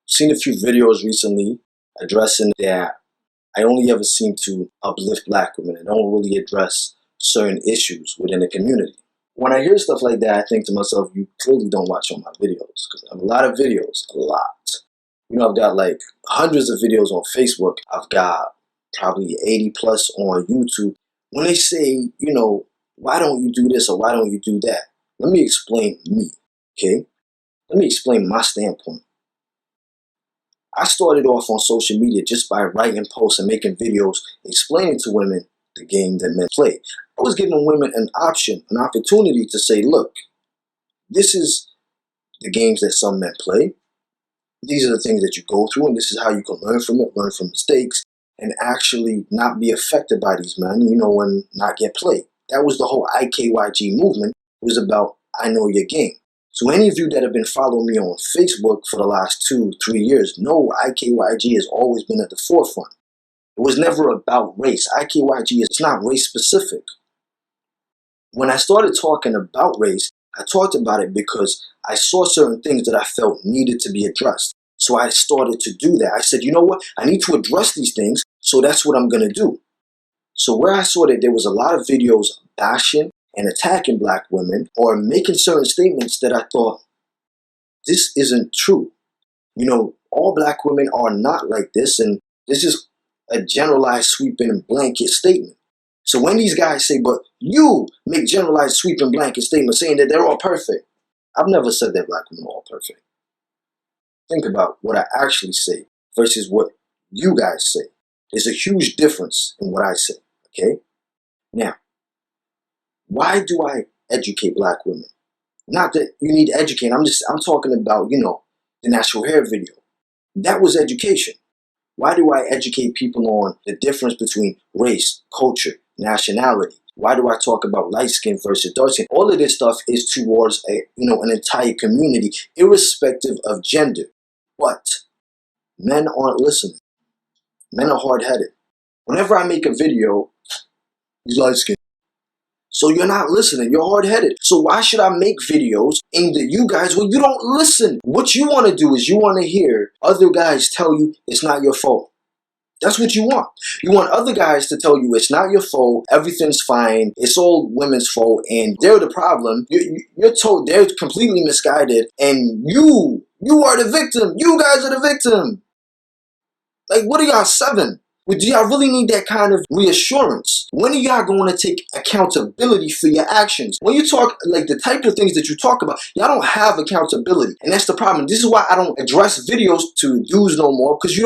Seen a few videos recently addressing that I only ever seem to uplift black women and don't really address certain issues within the community. When I hear stuff like that, I think to myself, you clearly don't watch all my videos, because I have a lot of videos, a lot. I've got like hundreds of videos on Facebook. I've got probably 80 plus on YouTube. When they say, why don't you do this or why don't you do that? Let me explain me, okay? Let me explain my standpoint. I started off on social media just by writing posts and making videos explaining to women the game that men play. I was giving women an option, an opportunity to say, look, this is the games that some men play. These are the things that you go through, and this is how you can learn from it, learn from mistakes, and actually not be affected by these men, and not get played. That was the whole IKYG movement. It was about, I know your game. So any of you that have been following me on Facebook for the last 2-3 years know IKYG has always been at the forefront. It was never about race. IKYG is not race specific. When I started talking about race, I talked about it because I saw certain things that I felt needed to be addressed. So I started to do that. I said, you know what? I need to address these things, so that's what I'm going to do. So where I saw that there was a lot of videos bashing and attacking black women or making certain statements that I thought, this isn't true. All black women are not like this, and this is a generalized, sweeping, blanket statement. So when these guys say, but you make generalized, sweeping, blanket statements saying that they're all perfect, I've never said that black women are all perfect. Think about what I actually say versus what you guys say. There's a huge difference in what I say, okay? Now, why do I educate black women? Not that you need to educate. I'm talking about, the natural hair video. That was education. Why do I educate people on the difference between race, culture, nationality? Why do I talk about light skin versus dark skin? All of this stuff is towards an entire community, irrespective of gender. But men aren't listening. Men are hard-headed. Whenever I make a video, he's light skin. So you're not listening. You're hard-headed. So why should I make videos aimed at you guys when you don't listen? What you want to do is you want to hear other guys tell you it's not your fault. That's what you want. You want other guys to tell you it's not your fault, everything's fine, it's all women's fault, and they're the problem. You're told they're completely misguided, and you are the victim. You guys are the victim. Like, what are y'all, 7? Do y'all really need that kind of reassurance? When are y'all going to take accountability for your actions? When you talk, like the type of things that you talk about, y'all don't have accountability. And that's the problem. This is why I don't address videos to dudes no more, because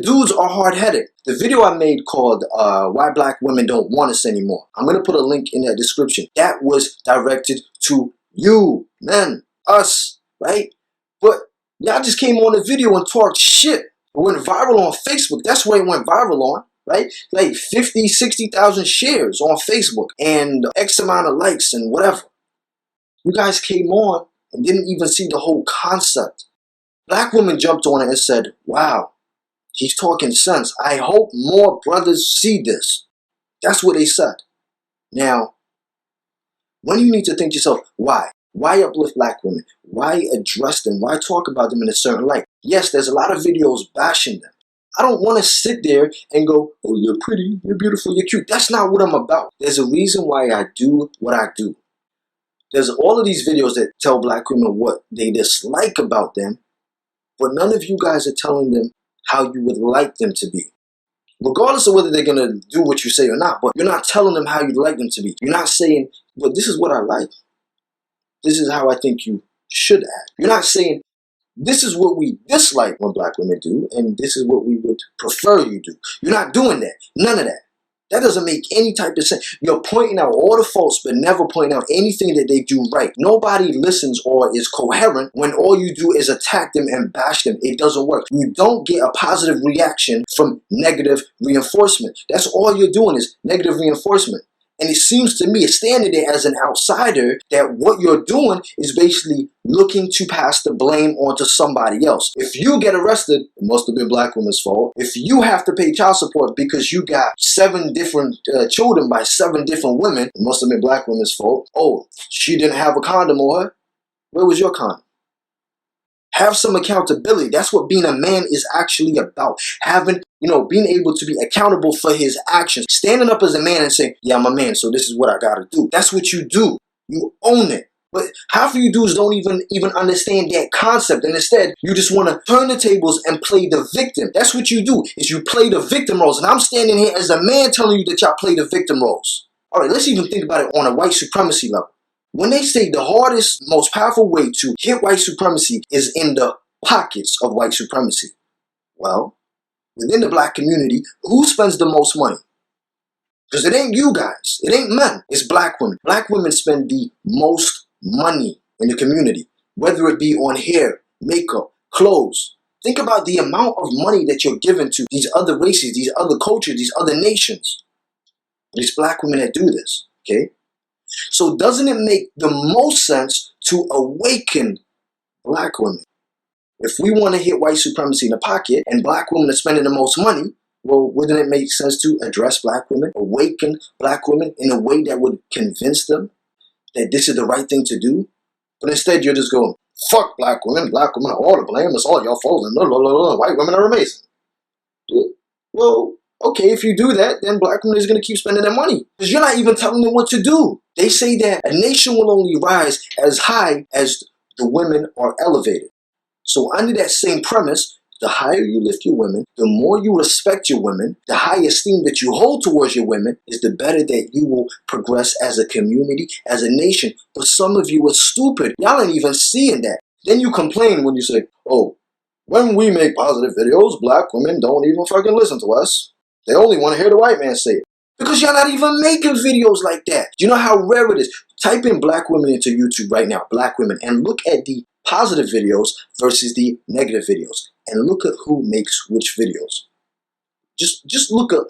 dudes are hard-headed. The video I made called Why Black Women Don't Want Us Anymore, I'm going to put a link in that description. That was directed to you, men, us, right? But y'all just came on the video and talked shit. It went viral on Facebook. That's where it went viral on, right? Like 50, 60,000 shares on Facebook and X amount of likes and whatever. You guys came on and didn't even see the whole concept. Black women jumped on it and said, wow, he's talking sense. I hope more brothers see this. That's what they said. Now, when you need to think to yourself, why? Why uplift black women? Why address them? Why talk about them in a certain light? Yes, there's a lot of videos bashing them. I don't want to sit there and go, oh, you're pretty, you're beautiful, you're cute. That's not what I'm about. There's a reason why I do what I do. There's all of these videos that tell black women what they dislike about them, but none of you guys are telling them how you would like them to be. Regardless of whether they're going to do what you say or not, but you're not telling them how you'd like them to be. You're not saying, well, this is what I like. This is how I think you should act. You're not saying, this is what we dislike when black women do, and this is what we would prefer you do. You're not doing that. None of that. That doesn't make any type of sense. You're pointing out all the faults, but never pointing out anything that they do right. Nobody listens or is coherent when all you do is attack them and bash them. It doesn't work. You don't get a positive reaction from negative reinforcement. That's all you're doing is negative reinforcement. And it seems to me, standing there as an outsider, that what you're doing is basically looking to pass the blame onto somebody else. If you get arrested, it must have been black women's fault. If you have to pay child support because you got 7 different children by 7 different women, it must have been black women's fault. Oh, she didn't have a condom on her. Where was your condom? Have some accountability. That's what being a man is actually about. Having, being able to be accountable for his actions. Standing up as a man and saying, yeah, I'm a man, so this is what I gotta do. That's what you do. You own it. But half of you dudes don't even understand that concept. And instead, you just want to turn the tables and play the victim. That's what you do, is you play the victim roles. And I'm standing here as a man telling you that y'all play the victim roles. All right, let's even think about it on a white supremacy level. When they say the hardest, most powerful way to hit white supremacy is in the pockets of white supremacy. Well, within the black community, who spends the most money? Because it ain't you guys. It ain't men. It's black women. Black women spend the most money in the community, whether it be on hair, makeup, clothes. Think about the amount of money that you're giving to these other races, these other cultures, these other nations. It's black women that do this, okay? So doesn't it make the most sense to awaken black women? If we want to hit white supremacy in the pocket and black women are spending the most money, well, wouldn't it make sense to address black women, awaken black women in a way that would convince them that this is the right thing to do? But instead, you're just going, fuck black women are all to blame, it's all your fault, and white women are amazing. Well, okay, if you do that, then black women is going to keep spending their money. Because you're not even telling them what to do. They say that a nation will only rise as high as the women are elevated. So under that same premise, the higher you lift your women, the more you respect your women, the higher esteem that you hold towards your women, is the better that you will progress as a community, as a nation. But some of you are stupid. Y'all ain't even seeing that. Then you complain when you say, oh, when we make positive videos, black women don't even fucking listen to us. They only want to hear the white man say it. Because y'all not even making videos like that. Do you know how rare it is? Type in black women into YouTube right now, black women, and look at the positive videos versus the negative videos. And look at who makes which videos. Just look at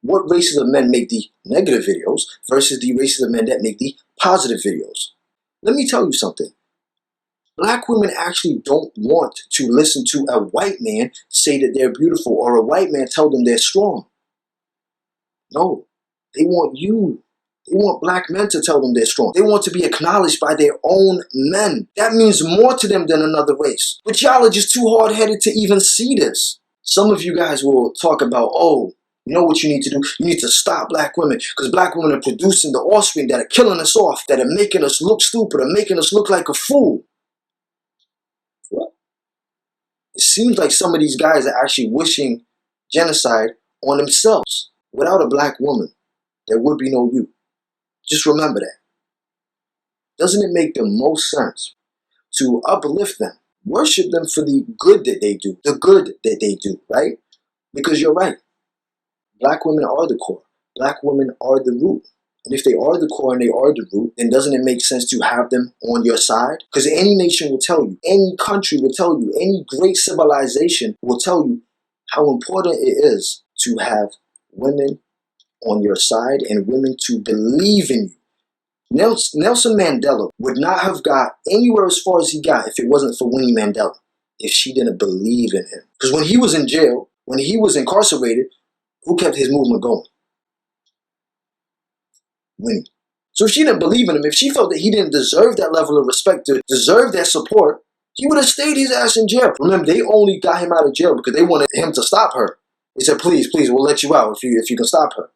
what races of men make the negative videos versus the races of men that make the positive videos. Let me tell you something. Black women actually don't want to listen to a white man say that they're beautiful or a white man tell them they're strong. No, they want you. They want black men to tell them they're strong. They want to be acknowledged by their own men. That means more to them than another race. But y'all are just too hard-headed to even see this. Some of you guys will talk about, oh, you know what you need to do? You need to stop black women because black women are producing the offspring that are killing us off, that are making us look stupid, are making us look like a fool. What? It seems like some of these guys are actually wishing genocide on themselves. Without a black woman, there would be no you. Just remember that. Doesn't it make the most sense to uplift them, worship them for the good that they do, right? Because you're right. Black women are the core. Black women are the root. And if they are the core and they are the root, then doesn't it make sense to have them on your side? Because any nation will tell you, any country will tell you, any great civilization will tell you how important it is to have women on your side and women to believe in you. Nelson Mandela would not have got anywhere as far as he got if it wasn't for Winnie Mandela, if she didn't believe in him. Because when he was in jail, when he was incarcerated, who kept his movement going? Winnie. So if she didn't believe in him, if she felt that he didn't deserve that level of respect, to deserve that support, he would have stayed his ass in jail. Remember, they only got him out of jail because they wanted him to stop her. They said, please, we'll let you out if you can stop her.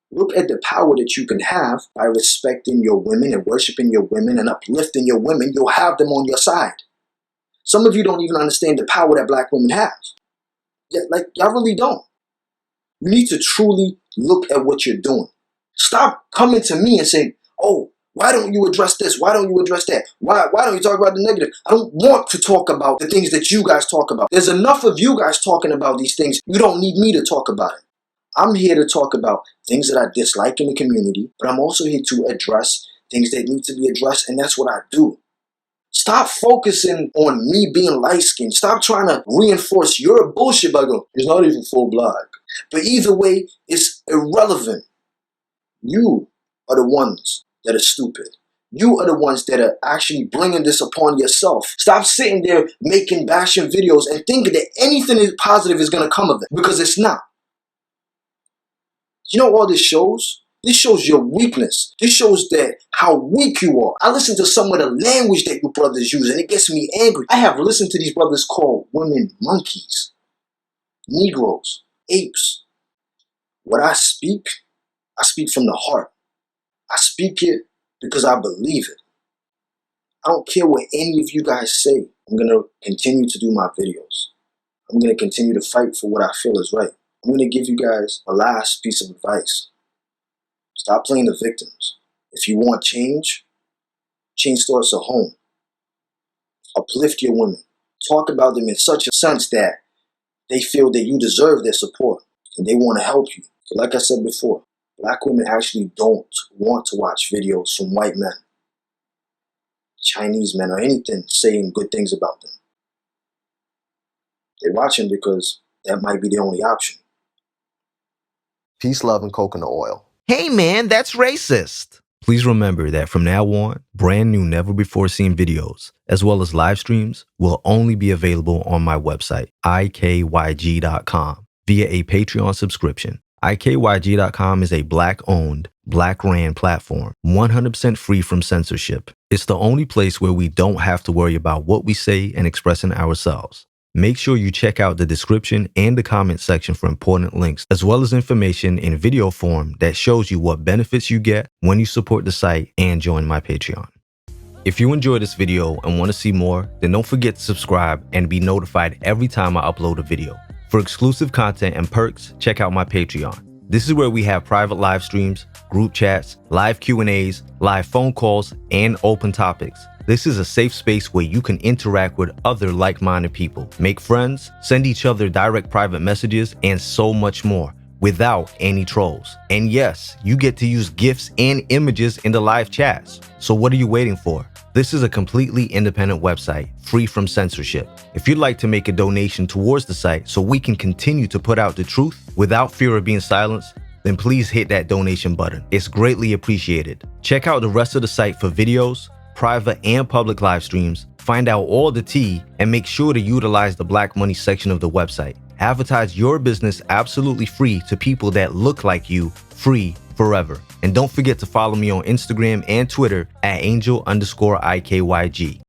Look at the power that you can have by respecting your women and worshiping your women and uplifting your women. You'll have them on your side. Some of you don't even understand the power that black women have. Y'all really don't. You need to truly look at what you're doing. Stop coming to me and saying, oh, why don't you address this? Why don't you address that? Why don't you talk about the negative? I don't want to talk about the things that you guys talk about. There's enough of you guys talking about these things. You don't need me to talk about it. I'm here to talk about things that I dislike in the community, but I'm also here to address things that need to be addressed, and that's what I do. Stop focusing on me being light-skinned. Stop trying to reinforce your bullshit by going, he's not even full black. But either way, it's irrelevant. You are the ones that are stupid. You are the ones that are actually bringing this upon yourself. Stop sitting there making bashing videos and thinking that anything positive is going to come of it, because it's not. You know all this shows? This shows your weakness. This shows that how weak you are. I listen to some of the language that you brothers use, and it gets me angry. I have listened to these brothers call women monkeys, Negroes, apes. What I speak from the heart. I speak it because I believe it. I don't care what any of you guys say. I'm going to continue to do my videos. I'm going to continue to fight for what I feel is right. I'm going to give you guys a last piece of advice. Stop playing the victims. If you want change, change starts at home. Uplift your women. Talk about them in such a sense that they feel that you deserve their support and they want to help you. So like I said before, black women actually don't want to watch videos from white men, Chinese men, or anything saying good things about them. They're watching because that might be the only option. Peace, love, and coconut oil. Hey man, that's racist. Please remember that from now on, brand new never before seen videos, as well as live streams, will only be available on my website, ikyg.com, via a Patreon subscription. ikyg.com is a black-owned, black-ran platform, 100% free from censorship. It's the only place where we don't have to worry about what we say and expressing ourselves. Make sure you check out the description and the comment section for important links, as well as information in video form that shows you what benefits you get when you support the site and join my Patreon. If you enjoyed this video and want to see more, then don't forget to subscribe and be notified every time I upload a video. For exclusive content and perks, check out my Patreon. This is where we have private live streams, group chats, live Q&As, live phone calls, and open topics. This is a safe space where you can interact with other like-minded people, make friends, send each other direct private messages, and so much more without any trolls. And yes, you get to use GIFs and images in the live chats. So what are you waiting for? This is a completely independent website, free from censorship. If you'd like to make a donation towards the site so we can continue to put out the truth without fear of being silenced, then please hit that donation button. It's greatly appreciated. Check out the rest of the site for videos, private and public live streams, find out all the tea, and make sure to utilize the Black Money section of the website. Advertise your business absolutely free to people that look like you, free forever. And don't forget to follow me on Instagram and Twitter at angel_IKYG.